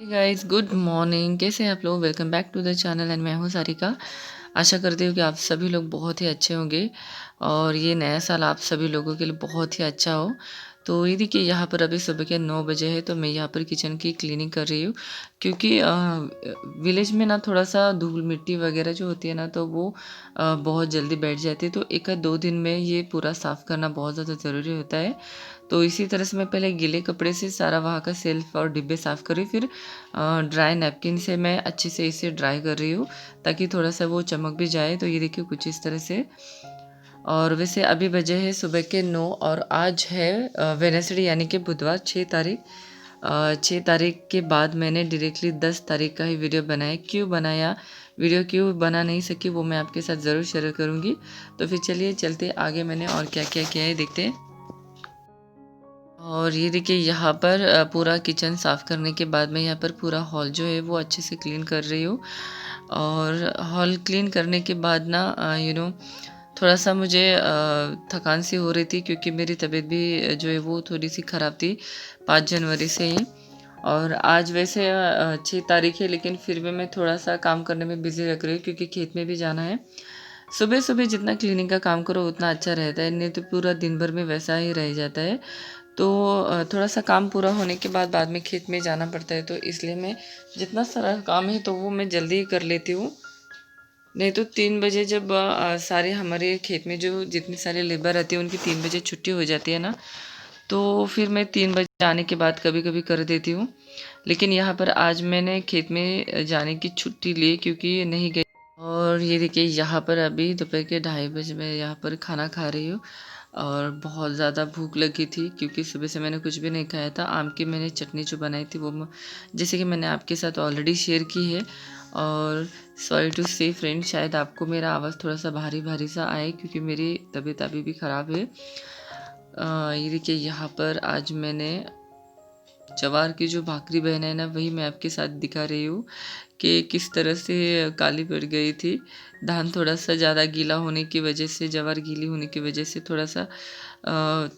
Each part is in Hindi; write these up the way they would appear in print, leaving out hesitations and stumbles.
Guys, good morning. कैसे हैं आप लोग? Welcome back to the channel and मैं हूं सारिका। आशा करती हूँ कि आप सभी लोग बहुत ही अच्छे होंगे और ये नया साल आप सभी लोगों के लिए बहुत ही अच्छा हो। तो ये देखिए, यहाँ पर अभी सुबह के 9 बजे है, तो मैं यहाँ पर किचन की क्लीनिंग कर रही हूँ क्योंकि विलेज में ना थोड़ा सा धूल मिट्टी वगैरह जो होती है ना, तो वो बहुत जल्दी बैठ जाती है। तो 1 या 2 दिन में ये पूरा साफ़ करना बहुत ज़्यादा ज़रूरी होता है। तो इसी तरह से मैं पहले गीले कपड़े से सारा वहाँ का सेल्फ और डिब्बे साफ़ कर रही हूँ। फिर ड्राई नैपकिन से मैं अच्छे से इसे ड्राई कर रही हूँ ताकि थोड़ा सा वो चमक भी जाए। तो ये देखिए कुछ इस तरह से। और वैसे अभी बजे हैं सुबह के 9 और आज है वेडनेसडे यानी कि बुधवार 6 तारीख। 6 तारीख के बाद मैंने डायरेक्टली 10 तारीख का ही वीडियो बनाया। क्यों बनाया वीडियो, क्यों बना नहीं सकी, वो मैं आपके साथ ज़रूर शेयर करूँगी। तो फिर चलिए चलते आगे, मैंने और क्या क्या किया है देखते हैं। और ये देखिए, यहाँ पर पूरा किचन साफ़ करने के बाद मैं यहाँ पर पूरा हॉल जो है वो अच्छे से क्लीन कर रही हूँ। और हॉल क्लीन करने के बाद ना थोड़ा सा मुझे थकान सी हो रही थी क्योंकि मेरी तबीयत भी जो है वो थोड़ी सी ख़राब थी 5 जनवरी से ही। और आज वैसे 6 तारीख है, लेकिन फिर भी मैं थोड़ा सा काम करने में बिज़ी रख रही हूँ क्योंकि खेत में भी जाना है। सुबह सुबह जितना क्लीनिंग का काम करो उतना अच्छा रहता है, नहीं तो पूरा दिन भर में वैसा ही रह जाता है। तो थोड़ा सा काम पूरा होने के बाद में खेत में जाना पड़ता है, तो इसलिए मैं जितना सारा काम है तो वो मैं जल्दी ही कर लेती हूँ। नहीं तो 3 बजे जब सारे हमारे खेत में जो जितनी सारी लेबर रहती है उनकी 3 बजे छुट्टी हो जाती है ना, तो फिर मैं 3 बजे आने के बाद कभी-कभी कर देती हूँ। लेकिन यहाँ पर आज मैंने खेत में जाने की छुट्टी ली क्योंकि नहीं गई। और ये देखिए, यहाँ पर अभी दोपहर के 2:30 मैं यहाँ पर खाना खा रही हूँ और बहुत ज़्यादा भूख लगी थी क्योंकि सुबह से मैंने कुछ भी नहीं खाया था। आम की मैंने चटनी जो बनाई थी वो जैसे कि मैंने आपके साथ ऑलरेडी शेयर की है। और सॉरी टू से फ्रेंड, शायद आपको मेरा आवाज़ थोड़ा सा भारी भारी सा आए क्योंकि मेरी तबीयत अभी भी ख़राब है। ये देखिए, यहाँ पर आज मैंने जवार की जो भाकरी बहन है ना, वही मैं आपके साथ दिखा रही हूँ कि किस तरह से काली पड़ गई थी। धान थोड़ा सा ज़्यादा गीला होने की वजह से, जवार गीली होने की वजह से थोड़ा सा अ,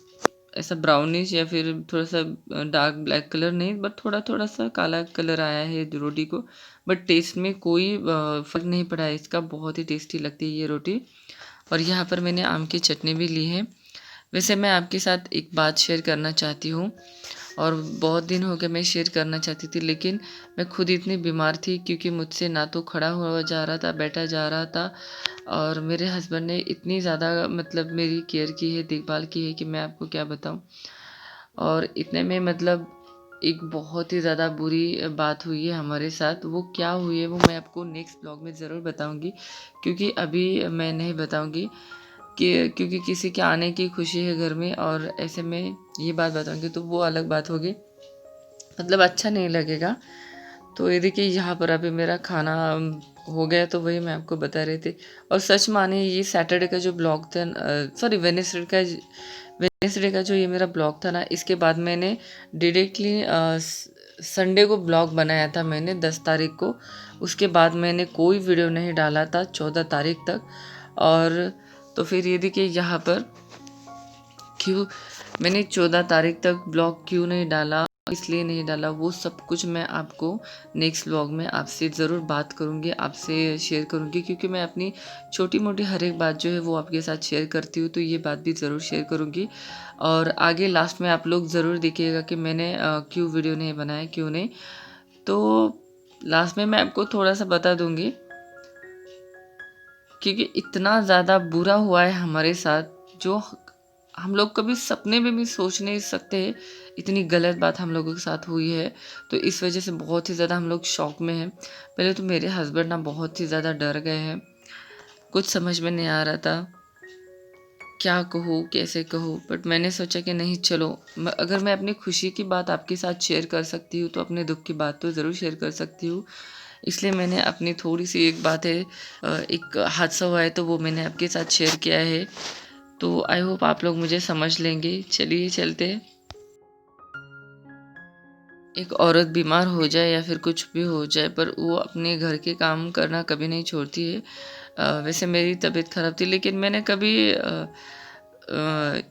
ऐसा ब्राउनिश या फिर थोड़ा सा डार्क ब्लैक कलर नहीं, बट थोड़ा थोड़ा सा काला कलर आया है रोटी को। बट टेस्ट में कोई फ़र्क नहीं पड़ा है इसका, बहुत ही टेस्टी लगती है ये रोटी। और यहाँ पर मैंने आम की चटनी भी ली है। वैसे मैं आपके साथ एक बात शेयर करना चाहती हूँ और बहुत दिन हो गए मैं शेयर करना चाहती थी, लेकिन मैं खुद इतनी बीमार थी क्योंकि मुझसे ना तो खड़ा हुआ जा रहा था, बैठा जा रहा था। और मेरे हस्बैंड ने इतनी ज़्यादा मतलब मेरी केयर की है, देखभाल की है कि मैं आपको क्या बताऊँ। और इतने में मतलब एक बहुत ही ज़्यादा बुरी बात हुई है हमारे साथ। वो क्या हुई है वो मैं आपको नेक्स्ट ब्लॉग में ज़रूर बताऊँगी, क्योंकि अभी मैं नहीं बताऊँगी कि क्योंकि किसी के आने की खुशी है घर में और ऐसे में ये बात बताऊँगी तो वो अलग बात होगी, मतलब अच्छा नहीं लगेगा। तो ये देखिए, यहाँ पर अभी मेरा खाना हो गया, तो वही मैं आपको बता रही थी। और सच माने ये सैटरडे का जो ब्लॉग था, सॉरी वेडनेसडे का जो ये मेरा ब्लॉग था ना, इसके बाद मैंने डायरेक्टली संडे को ब्लॉग बनाया था मैंने 10 तारीख को। उसके बाद मैंने कोई वीडियो नहीं डाला था 14 तारीख तक। और तो फिर ये देखिए, यहाँ पर क्यों मैंने 14 तारीख तक ब्लॉग क्यों नहीं डाला, इसलिए नहीं डाला, वो सब कुछ मैं आपको नेक्स्ट व्लॉग में आपसे ज़रूर बात करूँगी, आपसे शेयर करूँगी, क्योंकि मैं अपनी छोटी मोटी हर एक बात जो है वो आपके साथ शेयर करती हूँ, तो ये बात भी ज़रूर शेयर करूँगी। और आगे लास्ट में आप लोग ज़रूर देखिएगा कि मैंने क्यों वीडियो नहीं बनाया, क्यों नहीं। तो लास्ट में मैं आपको थोड़ा सा बता दूँगी, क्योंकि इतना ज़्यादा बुरा हुआ है हमारे साथ जो हम लोग कभी सपने में भी सोच नहीं सकते। इतनी गलत बात हम लोगों के साथ हुई है, तो इस वजह से बहुत ही ज़्यादा हम लोग शॉक में हैं। पहले तो मेरे हस्बैंड ना बहुत ही ज़्यादा डर गए हैं, कुछ समझ में नहीं आ रहा था क्या कहूँ कैसे कहूँ। बट मैंने सोचा कि नहीं, चलो अगर मैं अपनी खुशी की बात आपके साथ शेयर कर सकती हूँ तो अपने दुख की बात तो ज़रूर शेयर कर सकती हूँ। इसलिए मैंने अपनी थोड़ी सी एक बात है, एक हादसा हुआ है तो वो मैंने आपके साथ शेयर किया है। तो आई होप आप लोग मुझे समझ लेंगे। चलिए चलते हैं। एक औरत बीमार हो जाए या फिर कुछ भी हो जाए, पर वो अपने घर के काम करना कभी नहीं छोड़ती है। वैसे मेरी तबीयत ख़राब थी, लेकिन मैंने कभी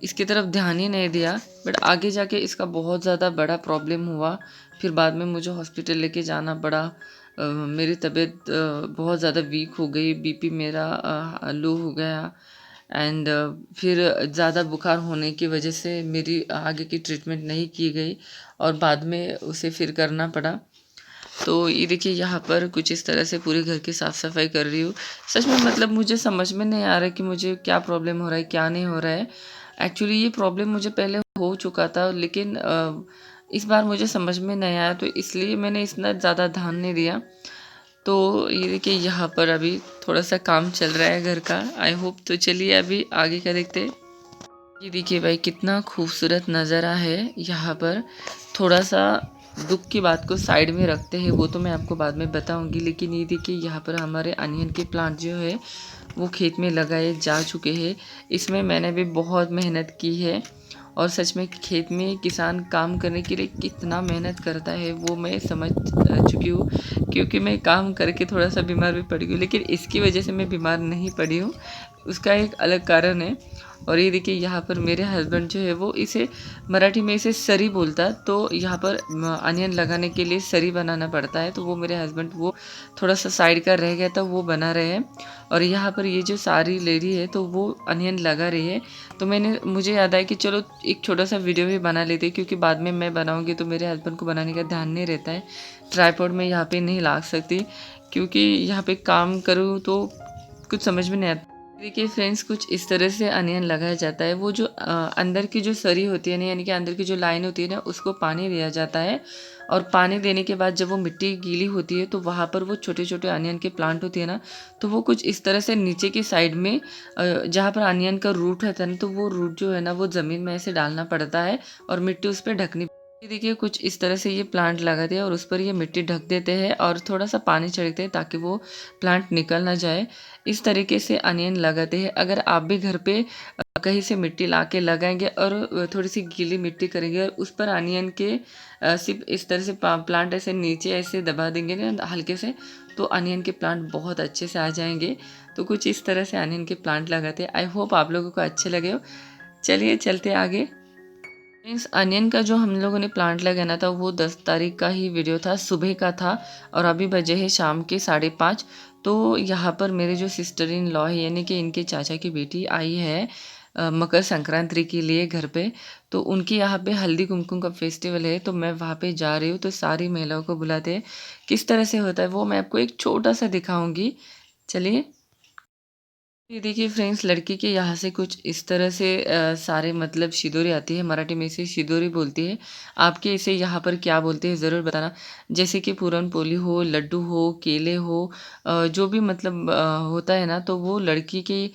इसकी तरफ ध्यान ही नहीं दिया। बट आगे जाके इसका बहुत ज़्यादा बड़ा प्रॉब्लम हुआ। फिर बाद में मुझे हॉस्पिटल लेके जाना पड़ा। मेरी तबीयत बहुत ज़्यादा वीक हो गई, बीपी मेरा लो हो गया एंड फिर ज़्यादा बुखार होने की वजह से मेरी आगे की ट्रीटमेंट नहीं की गई और बाद में उसे फिर करना पड़ा। तो ये देखिए यहाँ पर कुछ इस तरह से पूरे घर की साफ़ सफाई कर रही हूँ। सच में मतलब मुझे समझ में नहीं आ रहा है कि मुझे क्या प्रॉब्लम हो रहा है, क्या नहीं हो रहा है। एक्चुअली ये प्रॉब्लम मुझे पहले हो चुका था, लेकिन इस बार मुझे समझ में नहीं आया, तो इसलिए मैंने इतना ज़्यादा ध्यान नहीं दिया। तो ये देखिए यहाँ पर अभी थोड़ा-सा काम चल रहा है घर का। आई होप, तो चलिए अभी आगे का देखते हैं। ये देखिए भाई कितना खूबसूरत नज़ारा है यहाँ पर। थोड़ा-सा दुःख की बात को साइड में रखते हैं, वो तो मैं आपको बाद में बताऊँगी। लेकिन ये देखिए यहाँ पर हमारे अनियन के प्लांट जो है वो खेत में लगाए जा चुके हैं। इसमें मैंने भी बहुत मेहनत की है और सच में खेत में किसान काम करने के लिए कितना मेहनत करता है वो मैं समझ चुकी हूँ, क्योंकि मैं काम करके थोड़ा-सा बीमार भी पड़ गई हूँ, लेकिन इसकी वजह से मैं बीमार नहीं पड़ी हूँ। उसका एक अलग कारण है। और ये देखिए यहाँ पर मेरे हस्बैंड जो है वो इसे मराठी में इसे सरी बोलता है, तो यहाँ पर अनियन लगाने के लिए सरी बनाना पड़ता है। तो वो मेरे हस्बैंड वो थोड़ा सा साइड का रह गया था, वो बना रहे हैं। और यहाँ पर ये जो सारी लेडी है तो वो अनियन लगा रही है। तो मुझे याद आया कि चलो एक छोटा सा वीडियो भी बना लेते हैं, क्योंकि बाद में मैं बनाऊँगी तो मेरे हस्बैंड को बनाने का ध्यान नहीं रहता है। ट्राइपॉड में यहाँ पे नहीं ला सकती, क्योंकि यहाँ पे काम करूँ तो कुछ समझ में नहीं आता। देखिए फ्रेंड्स, कुछ इस तरह से अनियन लगाया जाता है। वो जो अंदर की जो सरी होती है ना, यानी कि अंदर की जो लाइन होती है ना, उसको पानी दिया जाता है। और पानी देने के बाद जब वो मिट्टी गीली होती है तो वहाँ पर वो छोटे छोटे अनियन के प्लांट होते हैं ना, तो वो कुछ इस तरह से नीचे की साइड में जहाँ पर अनियन का रूट रहता है ना, तो वो रूट जो है ना वो ज़मीन में ऐसे डालना पड़ता है और मिट्टी उस पर ढकनी। ये देखिए कुछ इस तरह से ये प्लांट लगाते हैं और उस पर ये मिट्टी ढक देते हैं और थोड़ा सा पानी छिड़कते हैं ताकि वो प्लांट निकल ना जाए। इस तरीके से अनियन लगाते हैं। अगर आप भी घर पे कहीं से मिट्टी ला के लगाएंगे और थोड़ी सी गीली मिट्टी करेंगे और उस पर अनियन के सिर्फ इस तरह से प्लांट ऐसे नीचे ऐसे दबा देंगे ना हल्के से, तो अनियन के प्लांट बहुत अच्छे से आ जाएंगे। तो कुछ इस तरह से अनियन के प्लांट लगाते हैं। आई होप आप लोगों को अच्छे लगे हो। चलिए चलते आगे। मीन्स अनियन का जो हम लोगों ने प्लांट लगाना था वो 10 तारीख का ही वीडियो था, सुबह का था। और अभी बजे हैं शाम के 5:30। तो यहाँ पर मेरे जो सिस्टर इन लॉ है, यानी कि इनके चाचा की बेटी आई है मकर संक्रांति के लिए घर पे। तो उनकी यहाँ पे हल्दी कुमकुम का फेस्टिवल है, तो मैं वहाँ पे जा रही हूँ। तो सारी महिलाओं को बुलाते हैं। किस तरह से होता है वो मैं आपको एक छोटा सा दिखाऊंगी। चलिए। ये देखिए फ्रेंड्स, लड़की के यहाँ से कुछ इस तरह से सारे मतलब शिदोरी आती है। मराठी में इसे शिदोरी बोलती है। आपके इसे यहाँ पर क्या बोलते हैं ज़रूर बताना। जैसे कि पूरन पोली हो, लड्डू हो, केले हो, जो भी मतलब होता है ना, तो वो लड़की के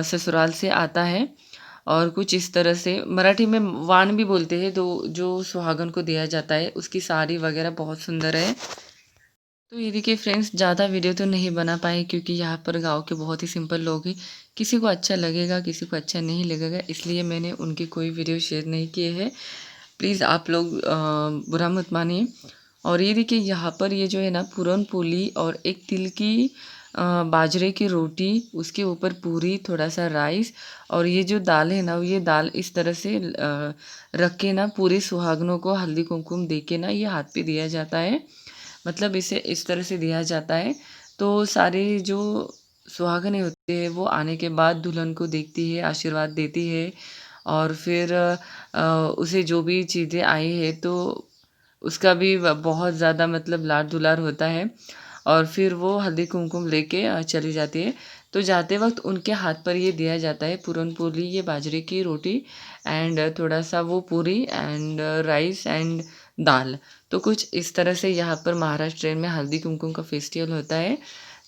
ससुराल से आता है। और कुछ इस तरह से मराठी में वान भी बोलते हैं, तो जो सुहागन को दिया जाता है, उसकी साड़ी वगैरह बहुत सुंदर है। तो ये देखिए फ्रेंड्स, ज़्यादा वीडियो तो नहीं बना पाए, क्योंकि यहाँ पर गांव के बहुत ही सिंपल लोग हैं। किसी को अच्छा लगेगा, किसी को अच्छा नहीं लगेगा, इसलिए मैंने उनकी कोई वीडियो शेयर नहीं किए हैं। प्लीज़ आप लोग बुरा मत मानिए। और ये देखिए यहाँ पर ये जो है ना पूरन पोली और एक तिल की बाजरे की रोटी, उसके ऊपर पूरी, थोड़ा सा राइस, और ये जो दाल है ना, ये दाल इस तरह से रख के ना पूरे सुहागनों को हल्दी कुमकुम दे के ना ये हाथ पे दिया जाता है। मतलब इसे इस तरह से दिया जाता है। तो सारे जो सुहागनें होते हैं वो आने के बाद दुल्हन को देखती है, आशीर्वाद देती है। और फिर उसे जो भी चीज़ें आई है तो उसका भी बहुत ज़्यादा मतलब लाड दुलार होता है। और फिर वो हल्दी कुमकुम लेके चली जाती है। तो जाते वक्त उनके हाथ पर ये दिया जाता है पूरन पोली, ये बाजरे की रोटी एंड थोड़ा सा वो पूरी एंड राइस एंड दाल। तो कुछ इस तरह से यहाँ पर महाराष्ट्र में हल्दी कुमकुम का फेस्टिवल होता है।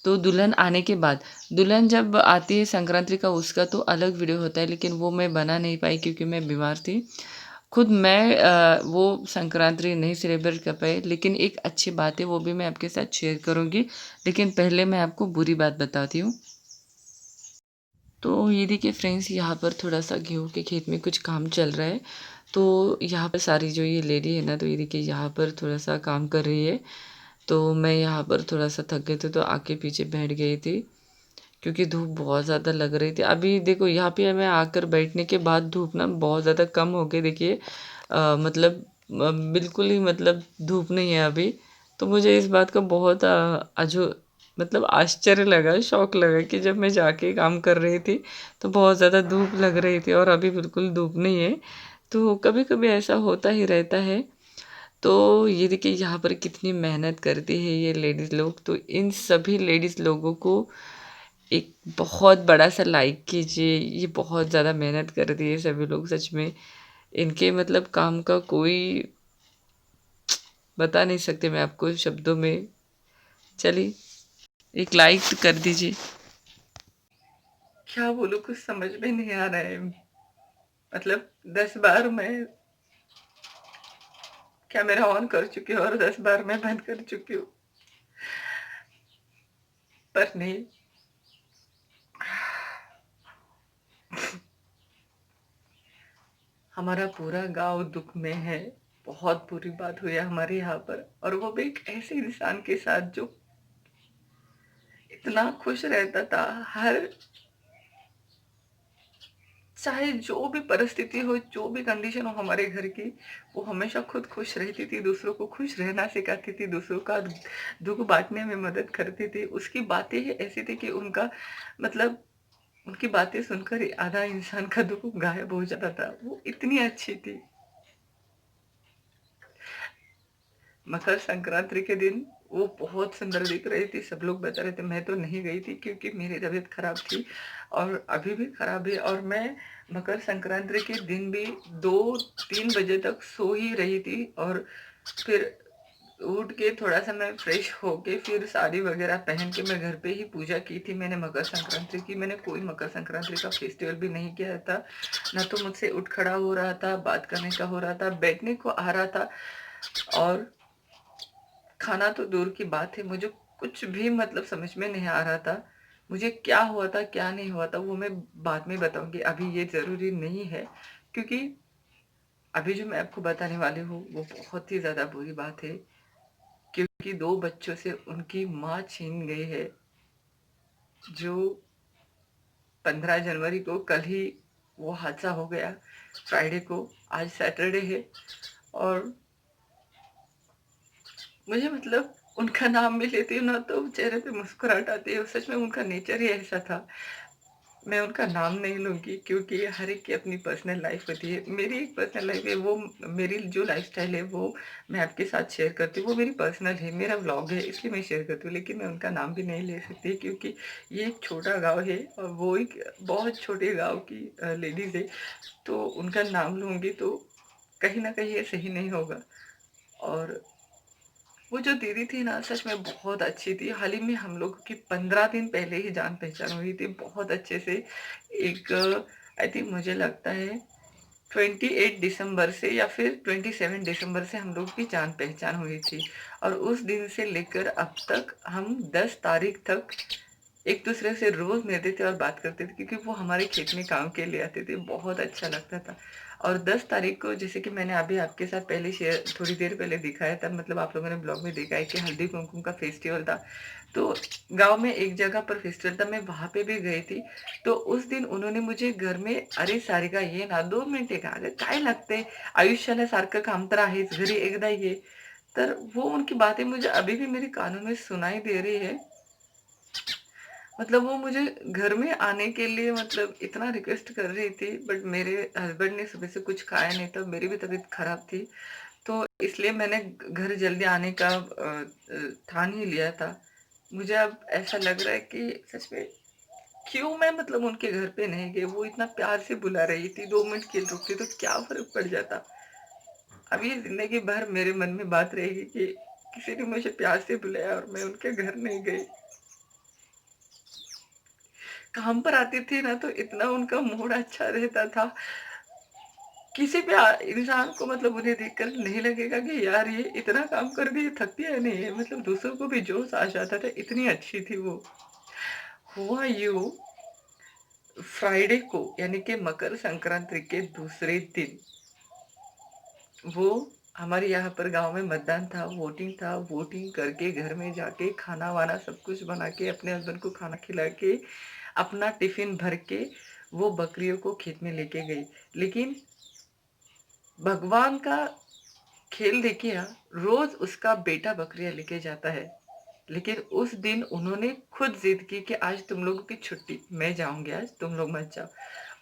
तो दुल्हन आने के बाद, दुल्हन जब आती है संक्रांति का, उसका तो अलग वीडियो होता है, लेकिन वो मैं बना नहीं पाई क्योंकि मैं बीमार थी। खुद मैं वो संक्रांति नहीं सेलिब्रेट कर पाई, लेकिन एक अच्छी बात है वो भी मैं आपके साथ शेयर करूँगी। लेकिन पहले मैं आपको बुरी बात बताती हूँ। तो ये देखिए फ्रेंड्स, यहाँ पर थोड़ा सा गेहूँ के खेत में कुछ काम चल रहा है। तो यहाँ पर सारी जो ये लेडी है ना, तो ये देखिए यहाँ पर थोड़ा सा काम कर रही है। तो मैं यहाँ पर थोड़ा सा थक गई थी तो आके पीछे बैठ गई थी, क्योंकि धूप बहुत ज़्यादा लग रही थी। अभी देखो यहाँ पे मैं आकर बैठने के बाद धूप ना बहुत ज़्यादा कम हो गई। देखिए मतलब बिल्कुल ही मतलब धूप नहीं है अभी। तो मुझे इस बात का बहुत मतलब आश्चर्य लगा, शॉक लगा कि जब मैं जाके काम कर रही थी, तो बहुत ज़्यादा धूप लग रही थी और अभी बिल्कुल धूप नहीं है। तो कभी-कभी ऐसा होता ही रहता है। तो ये देखिए यहाँ पर कितनी मेहनत करती है ये लेडीज़ लोग, तो इन सभी लेडीज़ लोगों को एक बहुत बड़ा-सा लाइक कीजिए। ये बहुत ज़्यादा मेहनत करती है सभी लोग सच में। इनके मतलब काम का कोई बता नहीं सकते मैं आपको शब्दों में। चलिए एक लाइक कर दीजिए। क्या बोलूँ, कुछ समझ में नहीं आ रहा है। मतलब 10 बार मैं कैमरा ऑन कर चुकी हूँ और 10 बार मैं बंद कर चुकी हूँ, पर नहीं। हमारा पूरा गाँव दुःख में है। बहुत बुरी बात हुई है हमारे यहाँ पर, और वो भी एक ऐसे इंसान के साथ जो इतना खुश रहता था। हर चाहे जो भी परिस्थिति हो, जो भी कंडीशन हो हमारे घर की, वो हमेशा खुद खुश रहती थी, दूसरों को खुश रहना सिखाती थी, दूसरों का दुख बांटने में मदद करती थी। उसकी बातें ही ऐसी थी कि उनका मतलब उनकी बातें सुनकर ही आधा इंसान का दुख गायब हो जाता था। वो इतनी अच्छी थी। मकर संक्रांति के दिन वो बहुत सुंदर दिख रही थी। सब लोग बता रहे थे, मैं तो नहीं गई थी क्योंकि मेरी तबीयत खराब थी और अभी भी खराब है, और मैं मकर संक्रांति के दिन भी 2-3 बजे तक सो ही रही थी। और फिर उठ के थोड़ा सा मैं फ्रेश होके फिर साड़ी वगैरह पहन के मैं घर पे ही पूजा की थी। मैंने मकर संक्रांति की, मैंने कोई मकर संक्रांति का फेस्टिवल भी नहीं किया था। ना तो मुझसे उठ खड़ा हो रहा था, बात करने का हो रहा था, बैठने को आ रहा था, और खाना तो दूर की बात है। मुझे कुछ भी मतलब समझ में नहीं आ रहा था। मुझे क्या हुआ था, क्या नहीं हुआ था, वो मैं बाद में बताऊँगी। अभी ये ज़रूरी नहीं है, क्योंकि अभी जो मैं आपको बताने वाली हूँ, वो बहुत ही ज़्यादा बुरी बात है। क्योंकि 2 बच्चों से उनकी माँ छीन गई है, जो 15 जनवरी को कल ही वो हादसा हो गया, फ्राइडे को। आज सैटरडे है, और मुझे मतलब उनका नाम भी लेती हूँ ना तो चेहरे पे मुस्कुराहट आती है। सच में उनका नेचर ही ऐसा था। मैं उनका नाम नहीं लूँगी क्योंकि हर एक की अपनी पर्सनल लाइफ होती है। मेरी एक पर्सनल लाइफ है, वो मेरी जो लाइफ़स्टाइल है वो मैं आपके साथ शेयर करती हूँ। वो मेरी पर्सनल है, मेरा व्लॉग है, इसलिए मैं शेयर करती हूँ। लेकिन मैं उनका नाम भी नहीं ले सकती क्योंकि ये एक छोटा गाँव है और वो एक बहुत छोटे गाँव की लेडीज़ है। तो उनका नाम लूँगी तो कहीं न कहीं ये सही नहीं होगा। और वो जो दीदी थी ना, सच में बहुत अच्छी थी। हाल ही में हम लोगों की 15 दिन पहले ही जान पहचान हुई थी, बहुत अच्छे से। एक आई थिंक मुझे लगता है 28 दिसंबर से या फिर 27 दिसंबर से हम लोग की जान पहचान हुई थी। और उस दिन से लेकर अब तक हम 10 तारीख तक एक दूसरे से रोज मिलते थे और बात करते थे, क्योंकि वो हमारे खेत में काम के लिए आते थे। बहुत अच्छा लगता था। और 10 तारीख को, जैसे कि मैंने अभी आपके साथ पहले शेयर थोड़ी देर पहले दिखाया था, मतलब आप लोगों ने ब्लॉग में देखा है कि हल्दी कुमकुम का फेस्टिवल था। तो गांव में एक जगह पर फेस्टिवल था, मैं वहां पे भी गई थी। तो उस दिन उन्होंने मुझे घर में, अरे सारिका ये ना 2 मिनिट का अगं काय लागते, आयुष्याला सारखं काम तर आहेच, घरी एकदा ये। तर वो उनकी बातें मुझे अभी भी मेरे कानों में सुनाई दे रही है। मतलब वो मुझे घर में आने के लिए मतलब इतना रिक्वेस्ट कर रही थी, बट मेरे हस्बैंड ने सुबह से कुछ खाया नहीं था, मेरी भी तबीयत खराब थी। तो इसलिए मैंने घर जल्दी आने का ठान ही लिया था। मुझे अब ऐसा लग रहा है कि सच में क्यों मैं मतलब उनके घर पे नहीं गई। वो इतना प्यार से बुला रही थी, 2 मिनट के लिए रुकती तो क्या फर्क पड़ जाता। अब ये जिंदगी भर मेरे मन में बात रहेगी कि किसी ने मुझे प्यार से बुलाया और मैं उनके घर नहीं गई। काम पर आती थी ना तो इतना उनका मूड अच्छा रहता था। किसी भी इंसान को मतलब उन्हें देखकर नहीं लगेगा कि यार ये इतना काम कर भी थकती है नहीं है, मतलब दूसरों को भी जोश आ जाता था, इतनी अच्छी थी वो। हुआ यूं, फ्राइडे को यानी कि मकर संक्रांति के दूसरे दिन वो हमारे यहाँ पर गांव में मतदान था, वोटिंग था। वोटिंग करके घर में जाके खाना वाना सब कुछ बना के अपने हस्बैंड को खाना खिला के अपना टिफिन भर के वो बकरियों को खेत में लेके गई। लेकिन भगवान का खेल देखिए रोज़ उसका बेटा बकरियाँ लेके जाता है। लेकिन उस दिन उन्होंने खुद ज़िद की कि आज तुम लोगों की छुट्टी, मैं जाऊँगी आज, तुम लोग मत जाओ।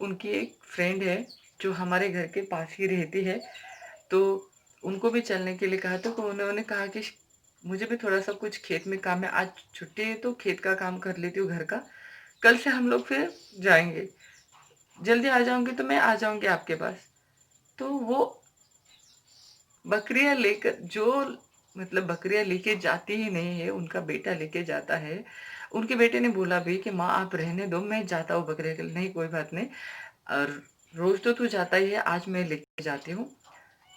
उनकी एक फ्रेंड है, जो हमारे घर के पास ही रहती है, तो उनको भी चलने के लिए कहा तो उन्होंने कहा कि मुझे भी थोड़ा-सा कुछ खेत में काम है, आज छुट्टी है तो खेत का काम कर लेती हूँ घर का, कल से हम लोग फिर जाएँगे। जल्दी आ जाऊँगी तो मैं आ जाऊँगी आपके पास। तो वो बकरियाँ लेकर जो मतलब बकरियाँ लेके जाती ही नहीं है, उनका बेटा लेके जाता है। उनके बेटे ने बोला भी कि माँ आप रहने दो, मैं जाता हूँ बकरियाँ के लिए। नहीं कोई बात नहीं, और रोज़ तो तू जाता ही है, आज मैं लेके जाती हूँ।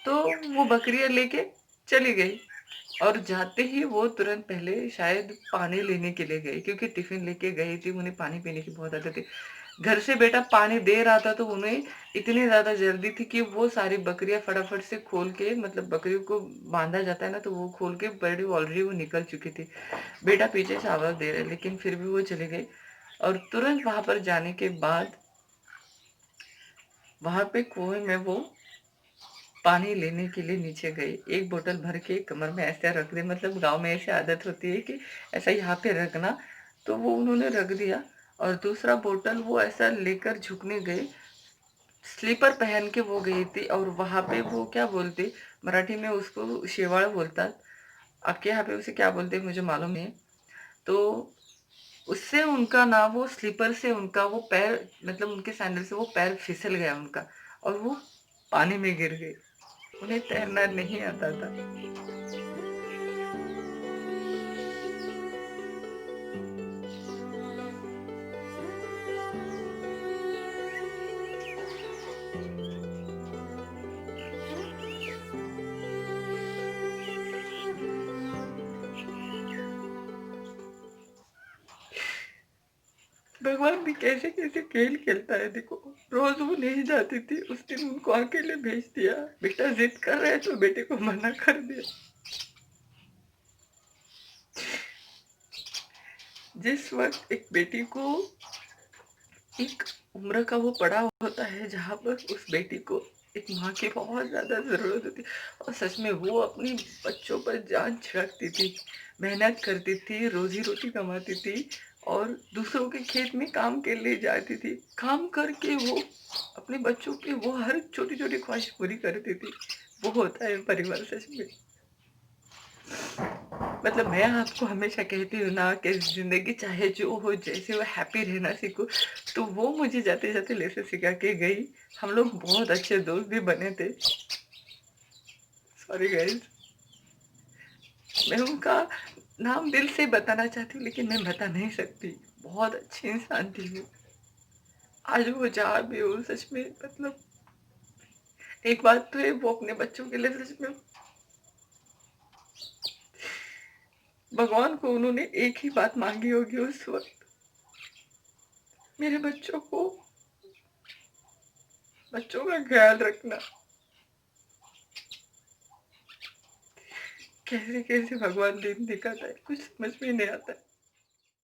तो वो बकरियाँ लेके चली गई, और जाते ही वो तुरंत पहले शायद पानी लेने के लिए गई, क्योंकि टिफ़िन लेके गई थी, उन्हें पानी पीने की बहुत आदत थी। घर से बेटा पानी दे रहा था तो उन्हें इतनी ज़्यादा जल्दी थी कि वो सारी बकरियाँ फटाफट से खोल के, मतलब बकरियों को बाँधा जाता है ना, तो वो खोल के बड़ी ऑलरेडी वो निकल चुकी थी। बेटा पीछे से आवाज़ दे रहा है, लेकिन फिर भी वो चली गई, और तुरंत वहाँ पर जाने के बाद वहाँ पे कुएँ में वो पानी लेने के लिए नीचे गई। एक बोतल भर के कमर में ऐसे रख दी, मतलब गाँव में ऐसे आदत होती है कि ऐसा यहाँ पे रखना, तो वो उन्होंने रख दिया, और दूसरा बोतल वो ऐसा लेकर झुकने गए। स्लीपर पहन के वो गई थी, और वहाँ पे वो क्या बोलते, मराठी में उसको शेवाळ बोलतात। आपके यहाँ पे उसे क्या बोलते हैं मुझे मालूम नहीं है। तो उससे उनका ना वो स्लीपर से उनका वो पैर, मतलब उनके सैंडल से वो पैर फिसल गया उनका, और वो पानी में गिर गए। उन्हें तैरना नहीं आता था। भगवान भी कैसे-कैसे खेल खेलता है देखो। रोज़ वो नहीं जाती थी, उस दिन उनको अकेले भेज दिया। बेटा ज़िद कर रहा है तो बेटे को मना कर दिया। जिस वक़्त एक बेटी को एक उम्र का वो पड़ाव होता है जहाँ पर उस बेटी को एक माँ की बहुत ज़्यादा ज़रूरत होती है, और सच में वो अपनी बच्चों पर जान छिड़कती थी, मेहनत करती थी, रोज़ी-रोटी कमाती थी, और दूसरों के खेत में काम के लिए जाती थी। काम करके वो अपने बच्चों की वो हर छोटी-छोटी ख्वाहिश पूरी करती थी। वो होता है परिवार सच में। मतलब मैं आपको हमेशा कहती हूँ ना कि ज़िंदगी चाहे जो हो, जैसे हो, हैप्पी रहना सीखो। तो वो मुझे जाते-जाते लेसन सिखा के गई। हम लोग बहुत अच्छे दोस्त भी बने थे। सॉरी गाइज़, मैं उनका नाम दिल से बताना चाहती हूँ, लेकिन मैं बता नहीं सकती। बहुत अच्छी इंसान थी वो। आज वो जहाँ भी हो सच में, मतलब एक बात तो है, वो अपने बच्चों के लिए सच में भगवान को उन्होंने एक ही बात माँगी होगी उस वक़्त, मेरे बच्चों का ख़्याल रखना। कैसे-कैसे भगवान दिन दिखाता है, कुछ समझ में नहीं आता है।